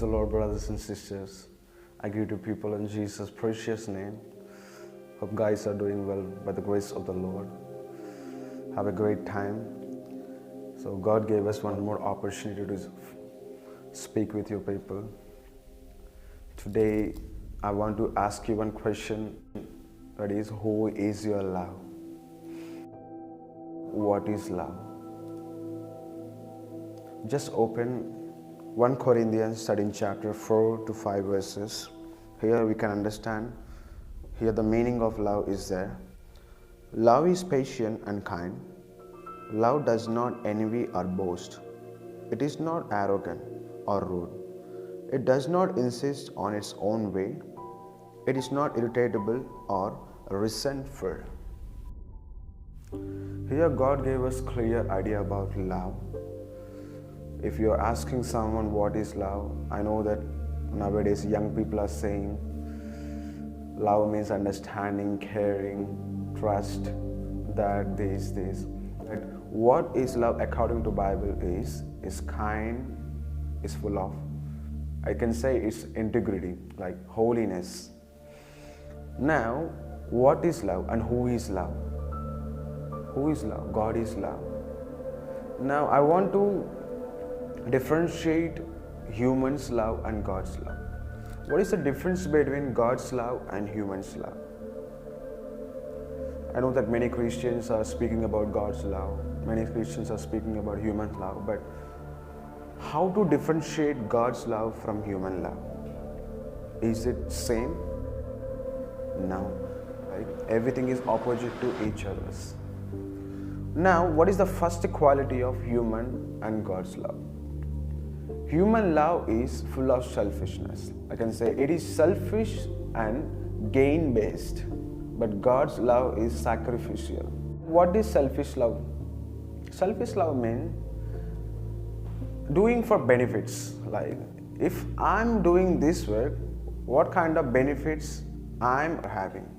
the Lord, brothers and sisters. I greet you people in Jesus' precious name. Hope guys are doing well by the grace of the Lord. Have a great time. So God gave us one more opportunity to speak with you people. Today I want to ask you one question, that is, who is your love? What is love? Just open 1 Corinthians 13 chapter 4 to 5 verses. Here we can understand, here the meaning of love is there. Love is patient and kind. Love does not envy or boast. It is not arrogant or rude. It does not insist on its own way. It is not irritable or resentful. Here God gave us clear idea about love. If you are asking someone what is love, I know that nowadays young people are saying love means understanding, caring, trust, that, this. But what is love according to Bible is kind, is full of, I can say it's integrity, like holiness. Now, what is love and who is love? Who is love? God is love. Now, I want to differentiate humans' love and God's love. What is the difference between God's love and humans' love? I know that many Christians are speaking about God's love, many Christians are speaking about human love, but how to differentiate God's love from human love? Is it same? No. Right? Everything is opposite to each other's. Now, what is the first quality of human and God's love? Human love is full of selfishness. I can say it is selfish and gain-based, but God's love is sacrificial. What is selfish love? Selfish love means doing for benefits. Like, if I'm doing this work, what kind of benefits I'm having?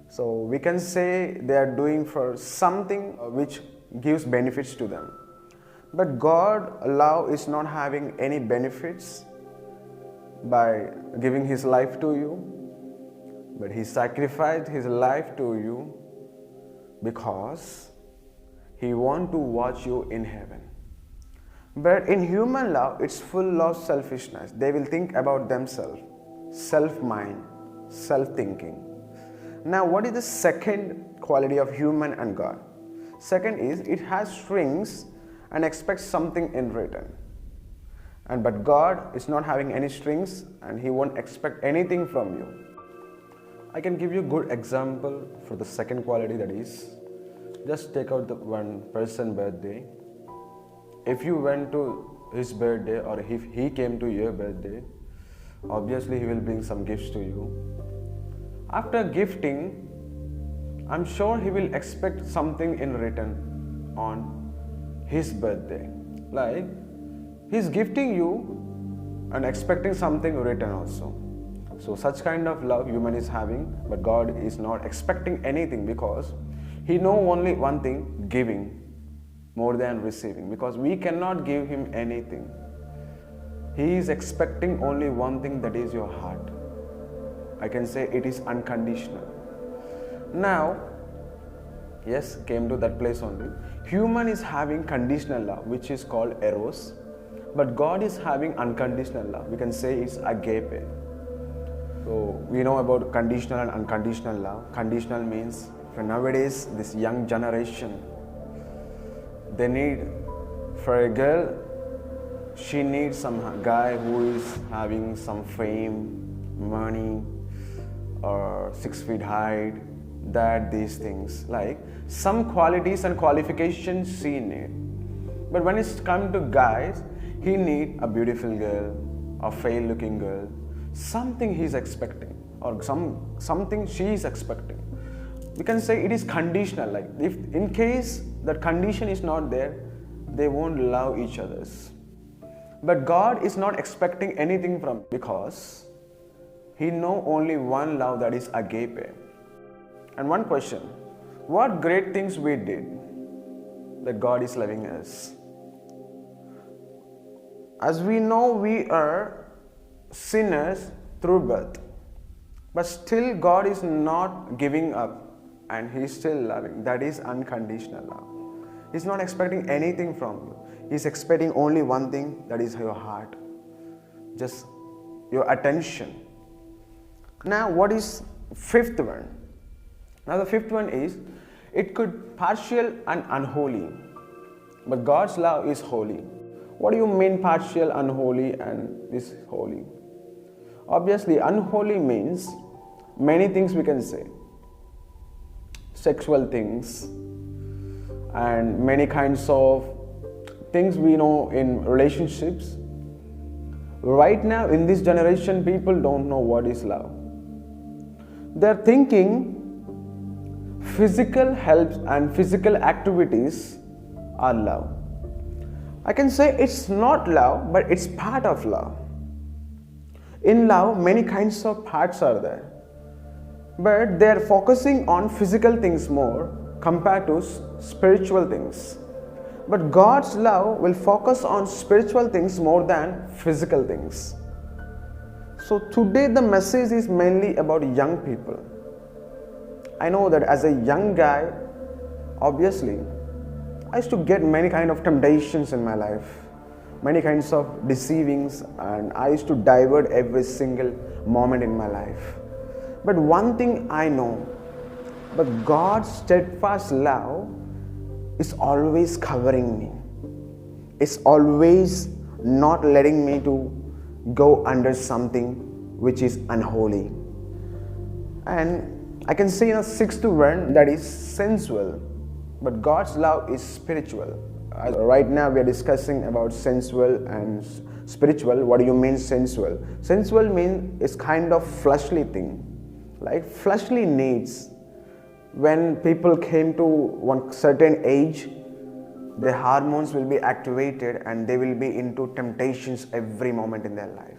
So we can say they are doing for something which gives benefits to them. But God love is not having any benefits by giving His life to you, but He sacrificed His life to you because He wants to watch you in heaven. But in human love, it's full of selfishness. They will think about themselves, self-mind, self-thinking. Now, what is the second quality of human and God? Second is, it has strings and expects something in return. But God is not having any strings and He won't expect anything from you. I can give you a good example for the second quality, that is, just take out the one person's birthday. If you went to his birthday or if he came to your birthday, obviously he will bring some gifts to you. After gifting, I'm sure he will expect something in return on his birthday. Like, he's gifting you and expecting something in return also. So such kind of love human is having, but God is not expecting anything because He knows only one thing, giving more than receiving, because we cannot give Him anything. He is expecting only one thing, that is your heart. I can say it is unconditional. Now, yes, came to that place only. Human is having conditional love, which is called eros, but God is having unconditional love. We can say it's agape. So we know about conditional and unconditional love. Conditional means, for nowadays, this young generation, they need, for a girl, she needs some guy who is having some fame, money, or 6 feet height, that, these things, like some qualities and qualifications she need. But when it's come to guys, he need a beautiful girl, a fair looking girl, something he's expecting, or something she is expecting. We can say it is conditional. Like, if in case that condition is not there, they won't love each other. But God is not expecting anything from, because He knows only one love, that is agape. And one question, what great things we did that God is loving us? As we know, we are sinners through birth. But still God is not giving up and He is still loving. That is unconditional love. He's not expecting anything from you. He's expecting only one thing, that is your heart. Just your attention. Now what is fifth one? Now the fifth one is, it could partial and unholy. But God's love is holy. What do you mean partial, unholy, and this holy? Obviously, unholy means many things we can say. Sexual things and many kinds of things we know in relationships. Right now in this generation, people don't know what is love. They're thinking physical help and physical activities are love. I can say it's not love, but it's part of love. In love, many kinds of parts are there. But they're focusing on physical things more compared to spiritual things. But God's love will focus on spiritual things more than physical things. So today the message is mainly about young people. I know that as a young guy, obviously, I used to get many kind of temptations in my life, many kinds of deceivings, and I used to divert every single moment in my life. But one thing I know, but God's steadfast love is always covering me. It's always not letting me to go under something which is unholy. And I can say in a sixth one, that is sensual. But God's love is spiritual. Right now we are discussing about sensual and spiritual. What do you mean sensual? Sensual means it's kind of fleshly thing, like fleshly needs. When people came to one certain age, their hormones will be activated and they will be into temptations every moment in their life.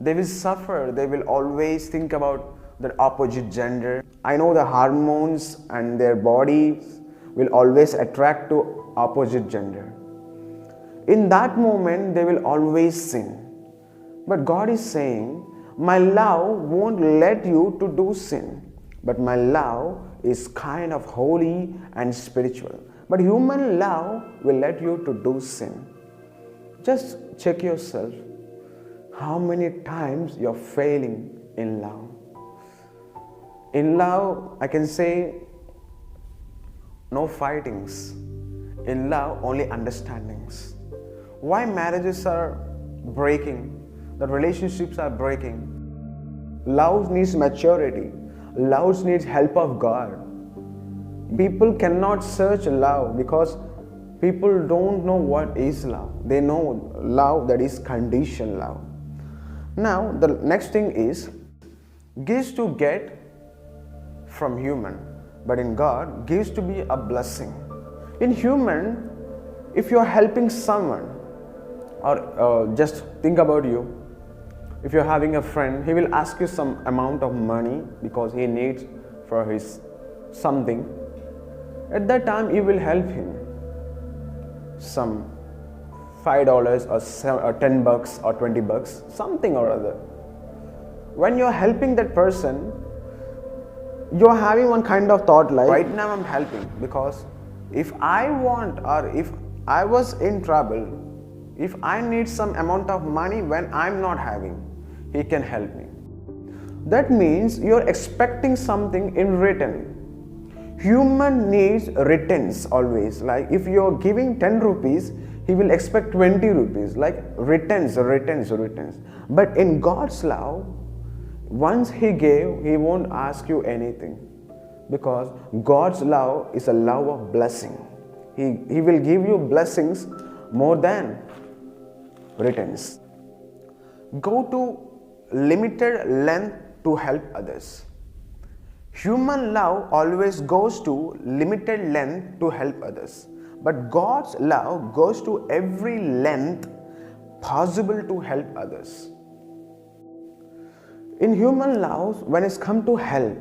They will suffer. They will always think about the opposite gender. I know the hormones and their bodies will always attract to opposite gender. In that moment, they will always sin. But God is saying, my love won't let you to do sin, but my love is kind of holy and spiritual. But human love will let you to do sin. Just check yourself, how many times you're failing in love. In love, I can say, no fightings. In love, only understandings. Why marriages are breaking, the relationships are breaking? Love needs maturity. Love needs help of God. People cannot search love because people don't know what is love. They know love that is conditional love. Now, the next thing is, gives to get from human, but in God, gives to be a blessing. In human, if you are helping someone, or just think about you, if you're having a friend, he will ask you some amount of money because he needs for his something. At that time, you will help him some $5 or $10 or $20, something or other. When you're helping that person, you're having one kind of thought like, right now I'm helping because if I want, or if I was in trouble, if I need some amount of money when I'm not having, he can help me. That means you're expecting something in return. Human needs returns always. Like if you're giving 10 rupees, he will expect 20 rupees, like returns. But in God's love, once he gave, he won't ask you anything, because God's love is a love of blessing. He will give you blessings more than returns. Go to limited length to help others. Human love always goes to limited length to help others, but God's love goes to every length possible to help others. In human love, when it's come to help,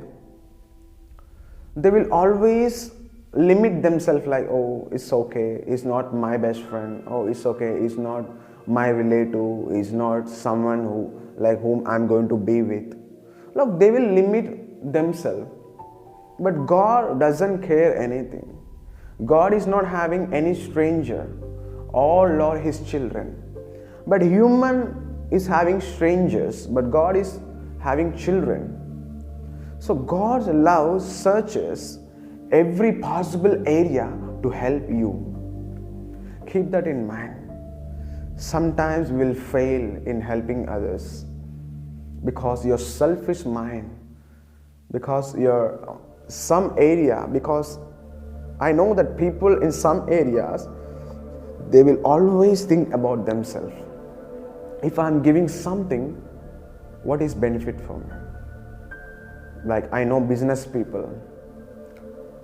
they will always limit themselves like, oh, it's okay, it's not my best friend, oh, it's okay, it's not my relative, is not someone whom I'm going to be with. Look, they will limit themselves. But God doesn't care anything. God is not having any stranger. All are His children. But human is having strangers, but God is having children. So God's love searches every possible area to help you. Keep that in mind. Sometimes we will fail in helping others because your selfish mind, because because I know that people in some areas, they will always think about themselves. If I'm giving something, what is benefit for me? Like I know business people.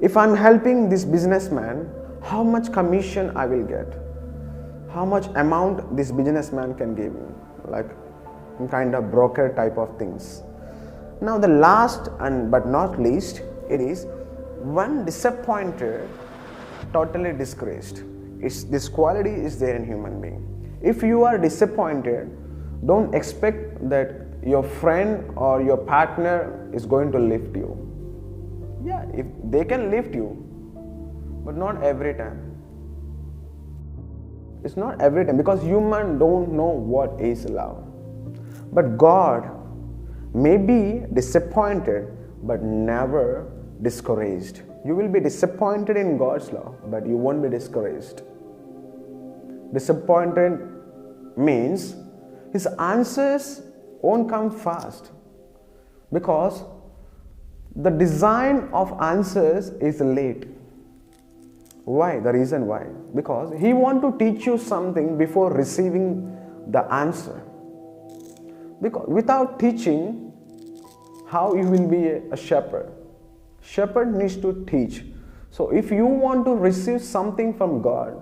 If I'm helping this businessman, how much commission I will get? How much amount this businessman can give me? Like some kind of broker type of things. Now the last but not least, it is one disappointed, totally disgraced. This quality is there in human being. If you are disappointed, don't expect that your friend or your partner is going to lift you. Yeah, if they can lift you, but not every time. It's not every time because human don't know what is love. But God may be disappointed, but never discouraged. You will be disappointed in God's love, but you won't be discouraged. Disappointed means His answers won't come fast because the design of answers is late. Why? The reason why? Because He wants to teach you something before receiving the answer. Because without teaching, how you will be a shepherd? Shepherd needs to teach. So if you want to receive something from God,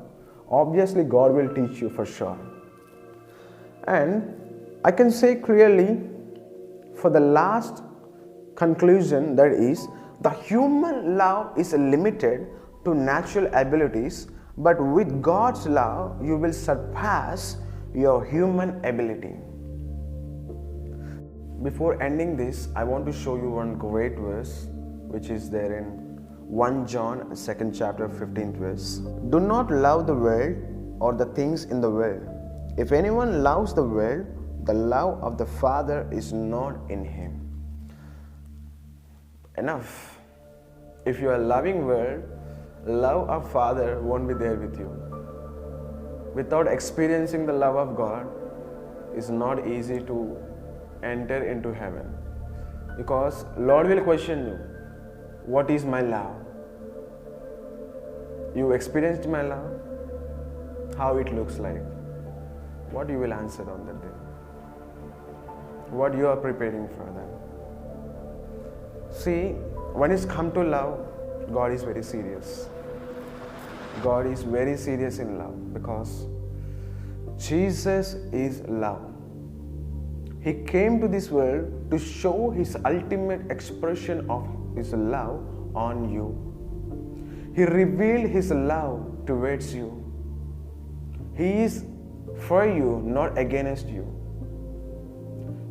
obviously God will teach you for sure. And I can say clearly for the last conclusion, that is, the human love is limited to natural abilities, but with God's love, you will surpass your human ability. Before ending this, I want to show you one great verse, which is there in 1 John 2nd chapter 15th verse. Do not love the world or the things in the world. If anyone loves the world, the love of the Father is not in him. Enough. If you are loving world, love of Father won't be there with you. Without experiencing the love of God, it's not easy to enter into heaven. Because Lord will question you, what is my love? You experienced my love? How it looks like? What you will answer on that day? What you are preparing for that? See, when it's come to love, God is very serious. God is very serious in love because Jesus is love. He came to this world to show His ultimate expression of His love on you. He revealed His love towards you. He is for you, not against you.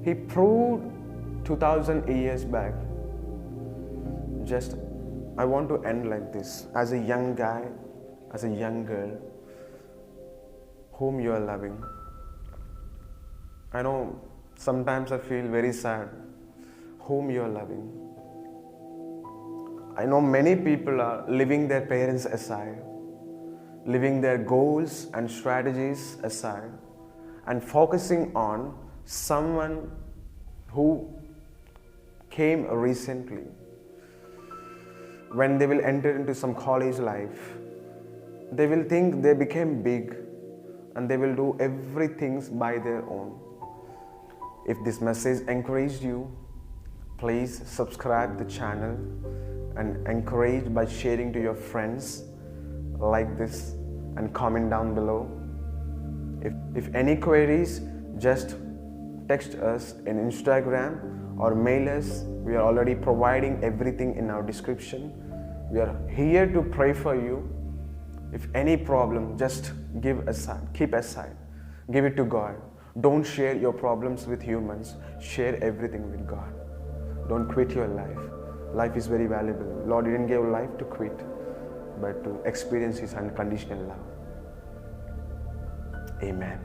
He proved 2000 years back. I want to end like this. As a young guy, as a young girl, whom you are loving. I know sometimes I feel very sad. Whom you are loving. I know many people are leaving their parents aside, leaving their goals and strategies aside, and focusing on someone who came recently. When they will enter into some college life, they will think they became big and they will do everything by their own. If this message encouraged you, please subscribe the channel and encourage by sharing to your friends like this and comment down below. If any queries, just text us in Instagram or mail us. We are already providing everything in our description. We are here to pray for you. If any problem, just keep aside. Give it to God. Don't share your problems with humans. Share everything with God. Don't quit your life. Life is very valuable. Lord didn't give life to quit, but to experience His unconditional love. Amen.